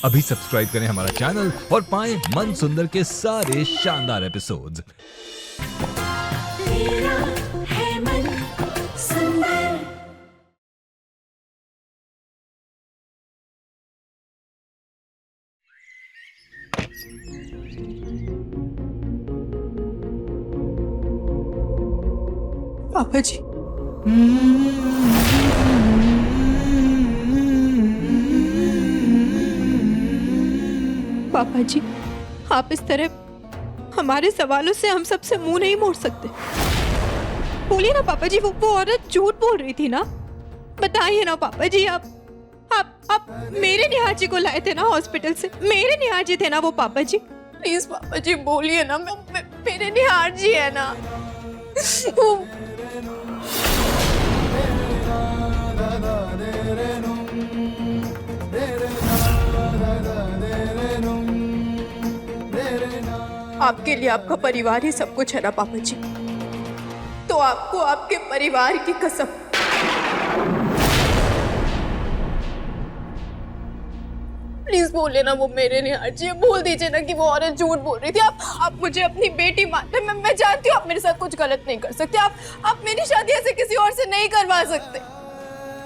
अभी सब्सक्राइब करें हमारा चैनल और पाएं मन सुंदर के सारे शानदार एपिसोड्स। मेरा है मन सुंदर। पापा जी, पापा जी, आप इस तरह हमारे सवालों से हम सबसे मुंह नहीं मोड़ सकते। बोलिए ना पापा जी, वो औरत झूठ बोल रही थी ना। बताइए ना पापा जी, आप मेरे निहार जी को लाए थे ना हॉस्पिटल से। मेरे निहार जी थे ना वो पापा जी। प्लीज पापा जी बोलिए ना, मेरे निहार जी है ना वो। आपके लिए आपका परिवार ही सब कुछ है ना पापा जी, तो आपको आपके परिवार की कसम। प्लीज बोलिए ना, वो मेरे निहार जी। बोल दीजिए ना कि वो औरत झूठ बोल रही थी। आप मुझे अपनी बेटी मानते। मैं जानती हूँ आप मेरे साथ कुछ गलत नहीं कर सकते। आप मेरी शादी ऐसे किसी और से नहीं करवा सकते।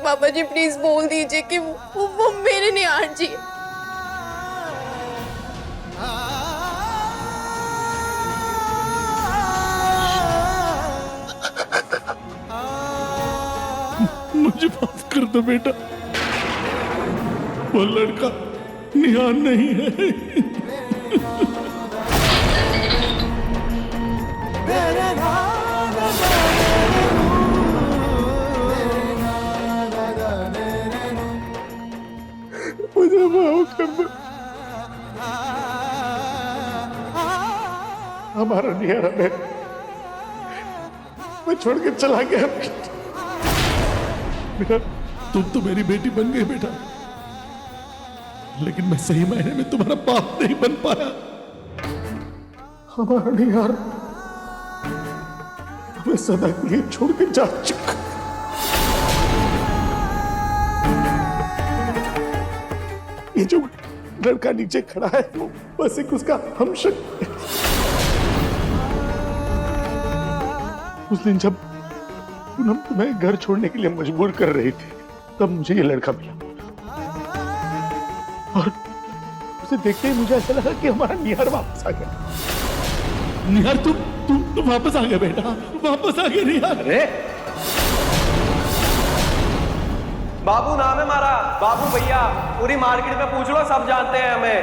पापा जी प्लीज बोल दीजिए कि वो मेरे निहार जी है। मुझे माफ कर दो बेटा, वो लड़का निहार नहीं है। मुझे माफ कर दो, हमारा निहार हमें मैं छोड़ के चला गया। बेटा तुम तो मेरी बेटी बन गई बेटा, लेकिन मैं सही मायने में तुम्हारा बाप नहीं बन पाया। हमारा निहार हमें सदा के लिए छोड़ के जा चुका। ये जो लड़का नीचे खड़ा है वो बस एक उसका हमशक्ल। उस दिन जब पूनम तुम्हें घर छोड़ने के लिए मजबूर कर रही थी, तब मुझे ये लड़का मिला और उसे देखते ही मुझे ऐसा लगा कि हमारा निहार वापस आ गया। निहार तुम वापस आ गए बेटा, वापस आ गए निहार। अरे बाबू नाम है हमारा, बाबू भैया। पूरी मार्केट में पूछ लो, सब जानते हैं हमें।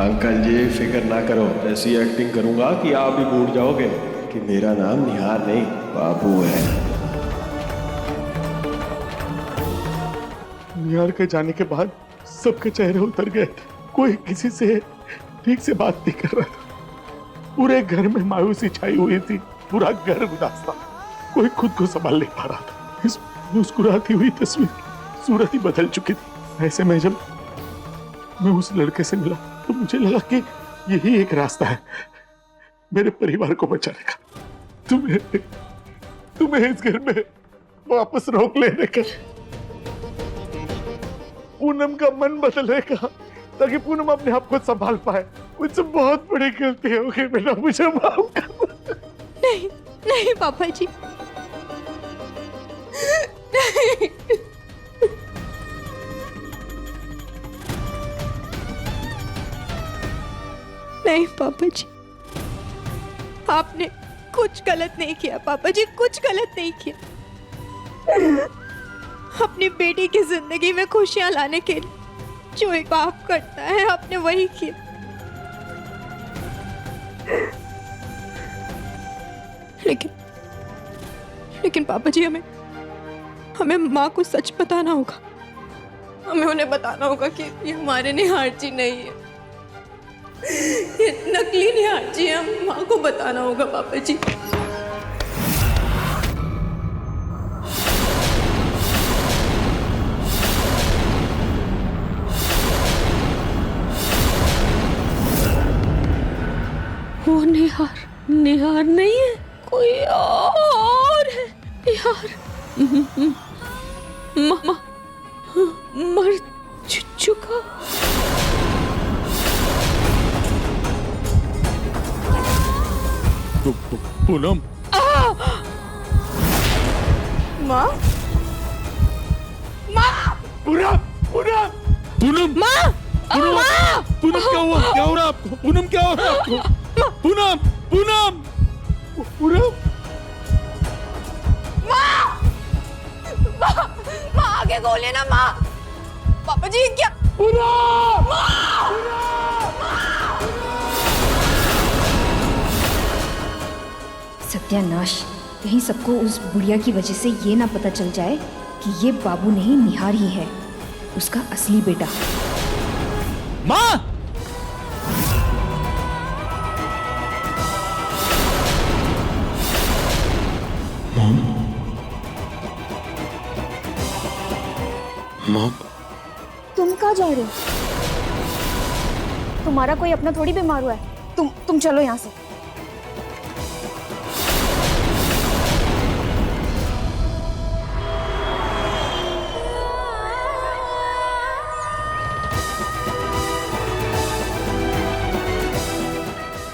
अंकल जी फिक्र ना करो, ऐसी एक्टिंग करूंगा कि आप भी भूल जाओगे कि मेरा नाम निहार नहीं बाबू है। निहार के जाने के बाद सबके चेहरे उतर गए थे। कोई किसी से ठीक से बात नहीं कर रहा था। पूरे घर में मायूसी छाई हुई थी। पूरा घर उदास था। कोई खुद को संभाल नहीं पा रहा था। इस मुस्कुराती हुई तस्वीर सूरत ही बदल चुकी थी। ऐसे में जब मैं उस लड़के से मिला तो मुझे लगा कि यही एक रास्ता है मेरे परिवार को बचाने का। तुम्हें इस घर में वापस रोक लेने का, पूनम का मन बदलने का, ताकि पूनम अपने आप को संभाल पाए। मुझसे बहुत बड़ी गलती हो गई बेटा, मुझे माफ कर दो। नहीं नहीं पापा जी, नहीं। नहीं पापा जी, आपने कुछ गलत नहीं किया। पापा जी कुछ गलत नहीं किया। अपनी बेटी की जिंदगी में खुशियां लाने के लिए जो एक बाप करता है, आपने वही किया। लेकिन पापा जी हमें माँ को सच बताना होगा। हमें उन्हें बताना होगा कि ये हमारे निहार जी नहीं है, ये नकली निहार जी है। हम माँ को बताना होगा पापा जी। वो निहार नहीं है, कोई और है। निहार मर चुका। पूनम, माँ, माँ, पूनम, पूनम, पूनम, माँ, माँ, पूनम क्या हुआ? क्या हो रहा है आपको? पूनम क्या हो रहा है आपको? पूनम, पूनम, पूनम, माँ, माँ आगे खोलिए ना माँ। पापा जी क्या? पूनम, सत्यानाश, कहीं सबको उस बुढ़िया की वजह से ये ना पता चल जाए कि ये बाबू नहीं निहार ही है उसका असली बेटा। माँ, मॉम, तुम कहाँ जा रहे हो? तुम्हारा कोई अपना थोड़ी बीमार हुआ है। तुम चलो यहाँ से।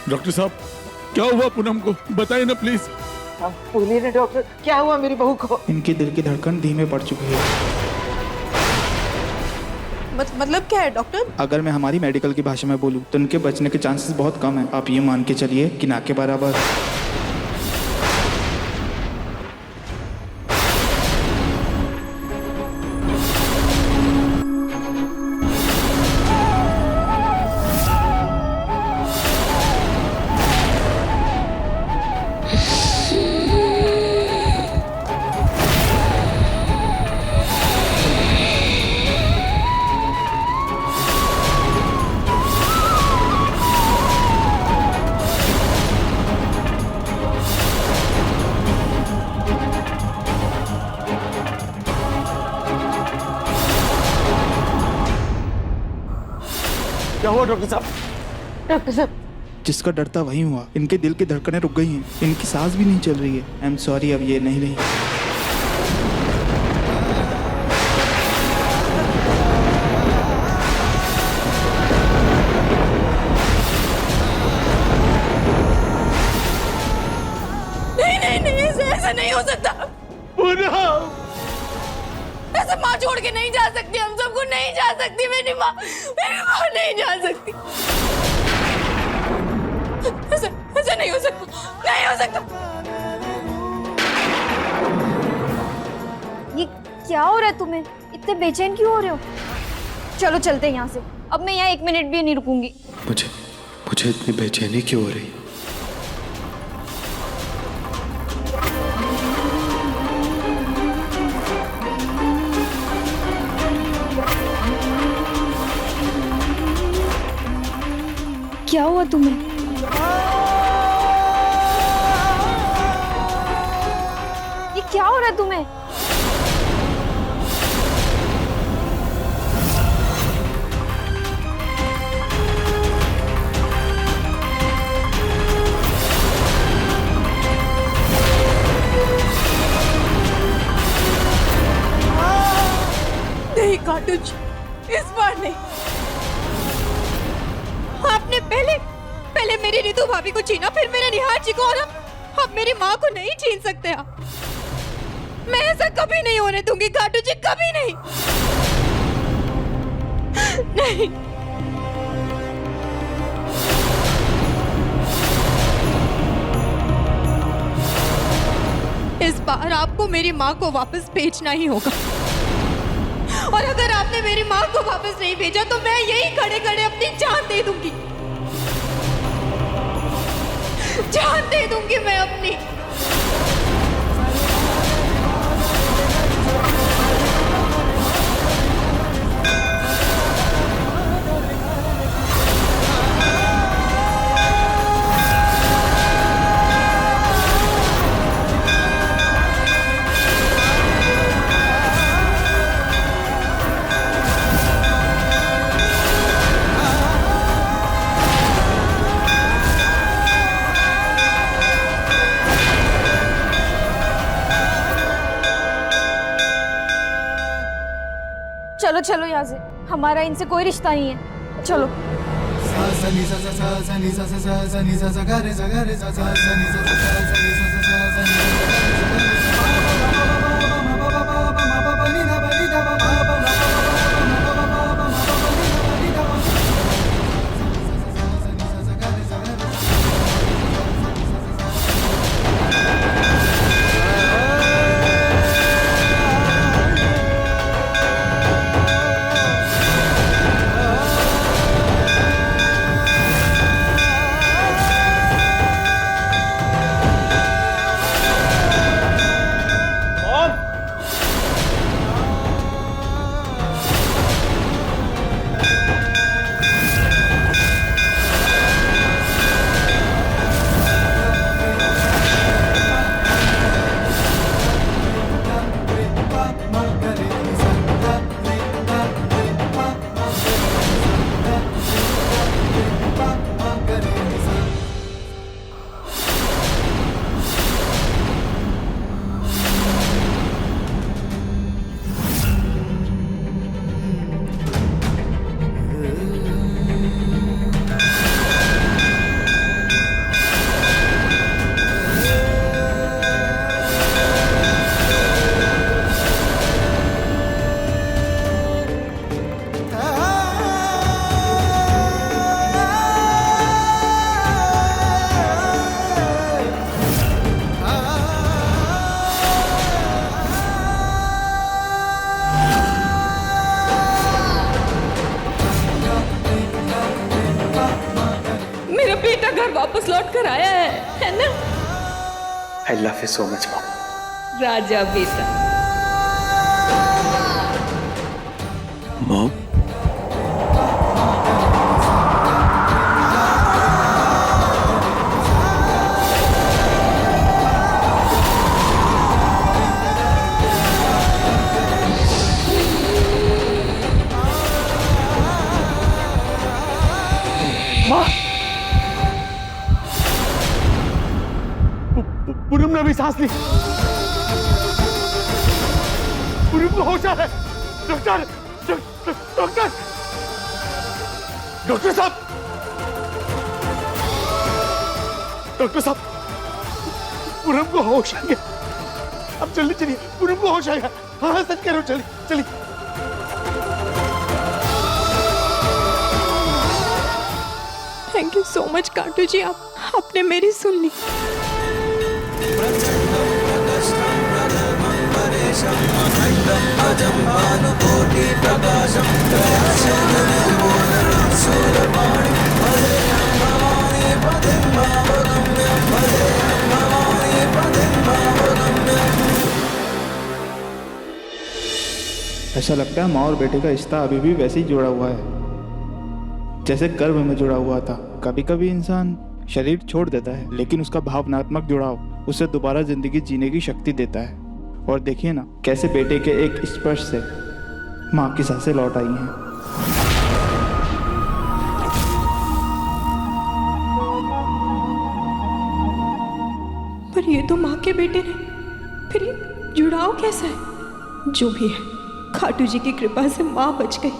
डॉक्टर साहब, क्या हुआ पूनम को? बताइए ना प्लीज। बोलिए ना डॉक्टर, क्या हुआ मेरी बहू को? इनके दिल की धड़कन धीमे पड़ चुकी है। मतलब क्या है डॉक्टर? अगर मैं हमारी मेडिकल की भाषा में बोलूँ तो इनके बचने के चांसेस बहुत कम है। आप ये मान के चलिए कि ना के बराबर। क्या हुआ डॉक्टर साहब? डॉक्टर साहब, जिसका डर था वही हुआ। इनके दिल की धड़कनें रुक गई हैं। इनकी सांस भी नहीं चल रही है। आई एम सॉरी, अब ये नहीं रही। नहीं, ऐसा नहीं हो सकता। पूनम, ऐसे माँ छोड़ के नहीं जा सकती, हम सबको नहीं जा सकती। मेरी माँ नहीं जा सकती। ऐसा नहीं हो सकता, नहीं हो सकता। ये क्या हो रहा है तुम्हें? इतने बेचैन क्यों हो रहे हो? चलो चलते हैं यहाँ से। अब मैं यहाँ 1 मिनट भी नहीं रुकूंगी। मुझे इतनी बेचैनी क्यों हो रही? क्या हुआ तुम्हें? ये क्या हो रहा है तुम्हें? नहीं कार्टूज, इस बार नहीं। आपने पहले मेरी रितु भाभी को छीना, फिर मेरे निहार जी को, और अब मेरी माँ को नहीं छीन सकते आप। मैं ऐसा कभी नहीं होने दूंगी कार्टूज जी, कभी नहीं। नहीं। इस बार आपको मेरी माँ को वापस भेजना ही होगा। और अगर आपने मेरी माँ को वापस नहीं भेजा तो मैं यही खड़े खड़े अपनी जान दे दूंगी। जान दे दूंगी मैं अपनी। चलो यहाँ से, हमारा इनसे कोई रिश्ता नहीं है, चलो। घर वापस लौट कर आया है ना? I love you so much mom. राजा बेटा। मॉम, पूनम ने भी सांस ली। पूनम को होश आ रहा है। डॉक्टर डॉक्टर डॉक्टर साहब, डॉक्टर साहब, पूनम को होश आ गया। अब जल्दी चलिए, पूनम को होश आ गया। हाँ सच कह रहा हूँ, चलिए चलिए। थैंक यू सो मच काटू जी, आपने मेरी सुन ली। ऐसा लगता है माँ और बेटे का रिश्ता अभी भी वैसे ही जुड़ा हुआ है जैसे गर्भ में जुड़ा हुआ था। कभी कभी इंसान शरीर छोड़ देता है, लेकिन उसका भावनात्मक जुड़ाव उसे दोबारा जिंदगी जीने की शक्ति देता है। और देखिए ना कैसे बेटे के एक स्पर्श से माँ की सांसें लौट आई हैं। पर ये तो माँ के बेटे ने, फिर ये जुड़ाव कैसा है? जो भी है, खाटू जी की कृपा से माँ बच गई।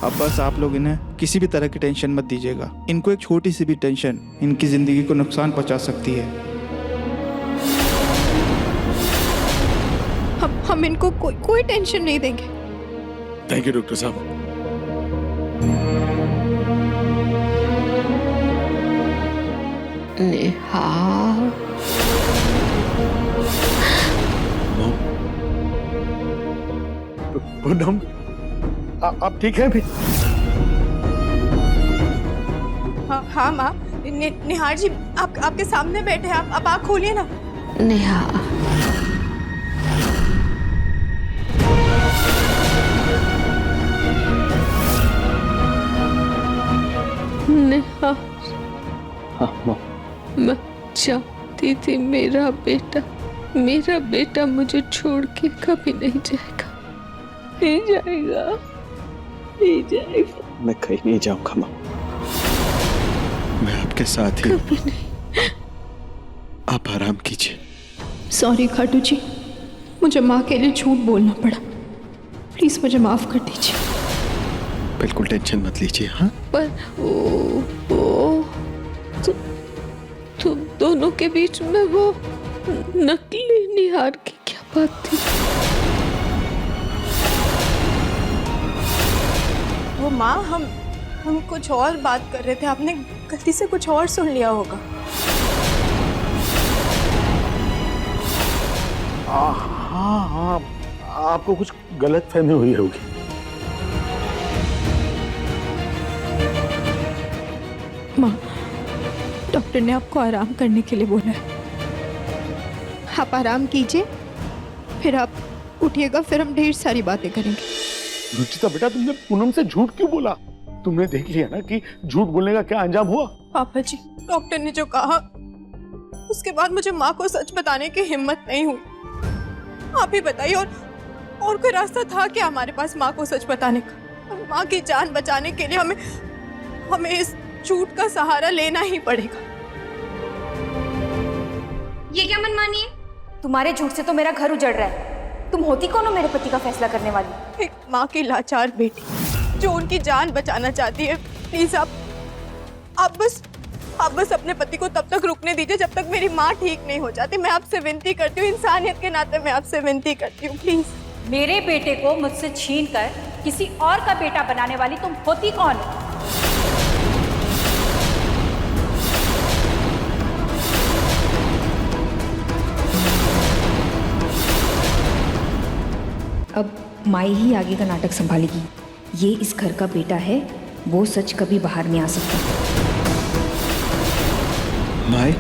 अब बस आप लोग इन्हें किसी भी तरह की टेंशन मत दीजिएगा। इनको एक छोटी सी भी टेंशन इनकी जिंदगी को नुकसान पहुंचा सकती है। हम इनको कोई टेंशन नहीं देंगे। थैंक यू डॉक्टर साहब। नेहा, पूनम, आप ठीक हैं भी? हाँ माँ, निहार जी आपके सामने बैठे हैं। आप आँख खोलिए ना। नेहा, नेहा, हाँ मॉम। मैं चाहती थी मेरा बेटा मुझे छोड़ के कभी नहीं जाएगा, नहीं जाएगा, नहीं जाएगा। मैं कहीं नहीं जाऊंगा मॉम, मैं आपके साथ ही। कभी नहीं। आप आराम कीजिए। सॉरी खाटू जी, मुझे माँ के लिए झूठ बोलना पड़ा। प्लीज मुझे माफ कर दीजिए। बिल्कुल टेंशन मत लीजिए। हाँ, पर वो तुम दोनों के बीच में वो नकली निहार की क्या बात थी? वो माँ, हम कुछ और बात कर रहे थे, आपने गलती से कुछ और सुन लिया होगा। हाँ हाँ, आपको कुछ गलत फहमी हुई होगी। माँ, डॉक्टर ने आपको आराम करने के लिए बोला है। आप आराम कीजिए, फिर आप उठिएगा, फिर हम ढेर सारी बातें करेंगे। रुचिता बेटा, तुमने पूनम से झूठ क्यों बोला? तुमने देख लिया ना कि झूठ बोलने का क्या अंजाम हुआ। पापा जी, डॉक्टर ने जो कहा उसके बाद मुझे माँ को सच बताने की हिम्मत नहीं हुई। आप ही बताइए, और कोई रास्ता था क्या हमारे पास माँ को सच बताने का? और माँ की जान बचाने के लिए हमें इस झूठ का सहारा लेना ही पड़ेगा। ये क्या मनमानी है? तुम्हारे झूठ से तो मेरा घर उजड़ रहा है। तुम होती कौन हो मेरे पति का फैसला करने वाली? एक माँ की लाचार बेटी जो उनकी जान बचाना चाहती है। प्लीज आप बस अपने पति को तब तक रुकने दीजिए जब तक मेरी माँ ठीक नहीं हो जाती। मैं आपसे विनती करती हूँ, इंसानियत के नाते मैं आपसे विनती करती हूँ, प्लीज। मेरे बेटे को मुझसे छीन कर किसी और का बेटा बनाने वाली तुम होती कौन? अब माई ही आगे का नाटक संभालेगी। ये इस घर का बेटा है, वो सच कभी बाहर नहीं आ सकता। माई,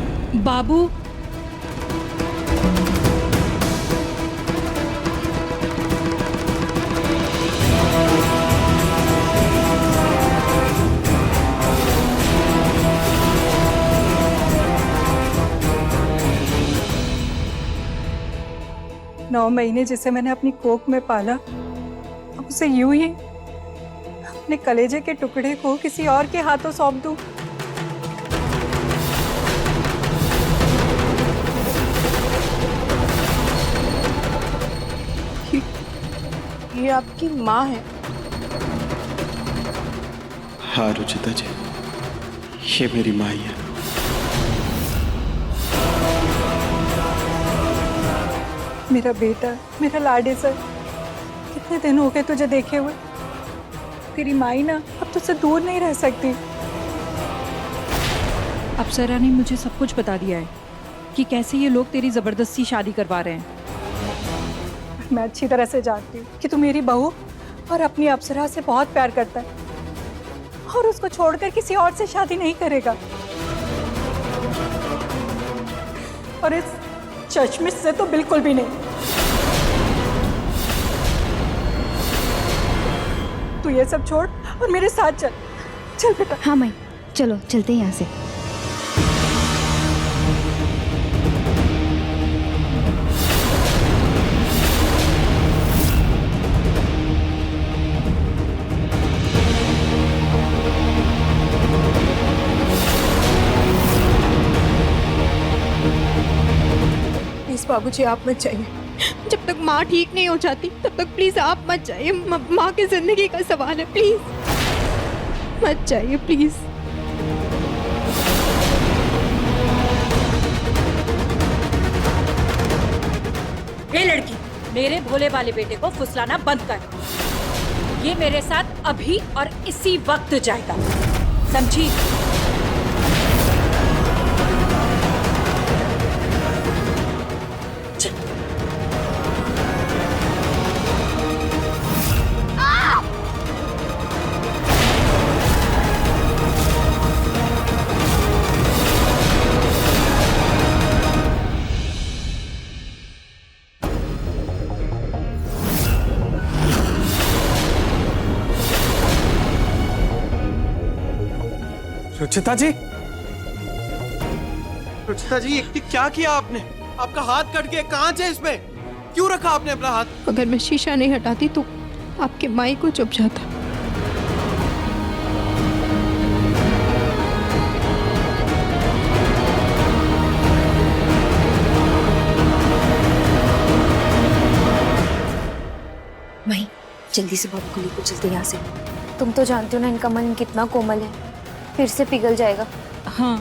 बाबू, नौ महीने जिसे मैंने अपनी कोख में पाला, अब उसे यूं ही अपने कलेजे के टुकड़े को किसी और के हाथों सौंप दूं। ये आपकी माँ है? हाँ रुचिता जी, ये मेरी माँ ही है। मेरा बेटा, मेरा लाडे सर, कितने दिन हो गए तुझे देखे हुए। तेरी माई ना अब तुझसे दूर नहीं रह सकती। अप्सरा ने मुझे सब कुछ बता दिया है कि कैसे ये लोग तेरी जबरदस्ती शादी करवा रहे हैं। मैं अच्छी तरह से जानती हूँ कि तू मेरी बहू और अपनी अप्सरा से बहुत प्यार करता है और उसको छोड़कर किसी और से शादी नहीं करेगा। और इस चश्मिश से तो बिल्कुल भी नहीं। तू ये सब छोड़ और मेरे साथ चल। चल बेटा। हाँ माई, चलो चलते हैं यहाँ से। बाबूजी, आप मत जाइए। जब तक माँ ठीक नहीं हो जाती तब तक प्लीज आप मत जाइए। माँ की जिंदगी का सवाल है, प्लीज मत जाइए, प्लीज। हे लड़की, मेरे भोले वाले बेटे को फुसलाना बंद कर। ये मेरे साथ अभी और इसी वक्त जाएगा, समझी? रुचिता जी, रुचिता जी, ये क्या किया आपने? आपका हाथ कट गया, कांच है इसमें, क्यों रखा आपने अपना हाथ? अगर मैं शीशा नहीं हटाती तो आपके माई को चुप जाता। माई, जल्दी से बाबू को लेकर चलते यहाँ से। तुम तो जानती हो ना इनका मन कितना कोमल है, फिर से पिघल जाएगा। हाँ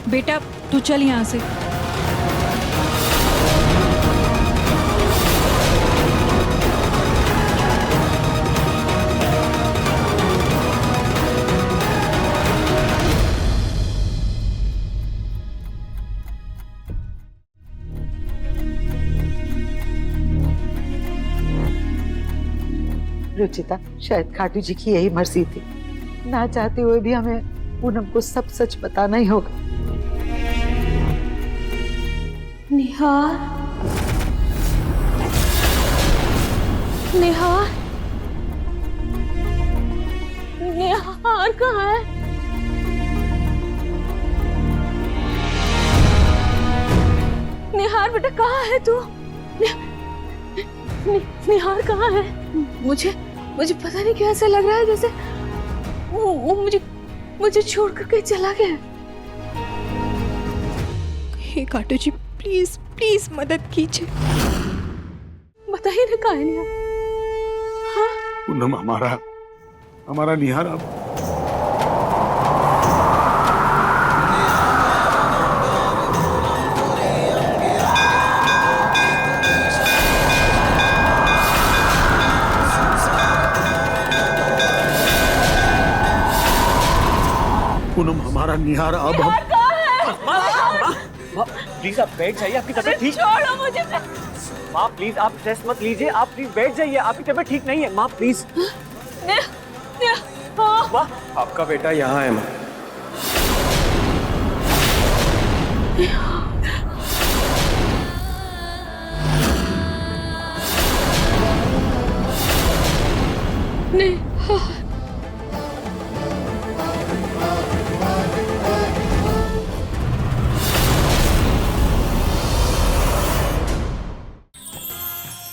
बेटा तू चल यहाँ से। रुचिता, शायद खाटू जी की यही मर्जी थी, ना चाहते हुए भी हमें पूनम को सब सच बताना ही होगा। निहार, निहार, निहार कहाँ है? निहार बेटा कहाँ है तू? निहार कहाँ है? मुझे पता नहीं क्यों ऐसा लग रहा है जैसे वो मुझे छोड़कर कहीं चला गया। हे काटू जी प्लीज प्लीज मदद कीजिए। बताइए ना कहाँ है निहार? हाँ पूनम, हमारा निहार अब पूनम, हमारा निहार अब हम प्लीज आप बैठ जाइए, आपकी तबीयत ठीक। छोड़ो मुझे। माँ प्लीज आप स्ट्रेस मत लीजिए, आप प्लीज बैठ जाइए, आपकी तबीयत ठीक नहीं है। माँ प्लीज। माँ आपका बेटा यहाँ है माँ।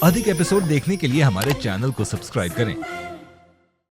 अधिक एपिसोड देखने के लिए हमारे चैनल को सब्सक्राइब करें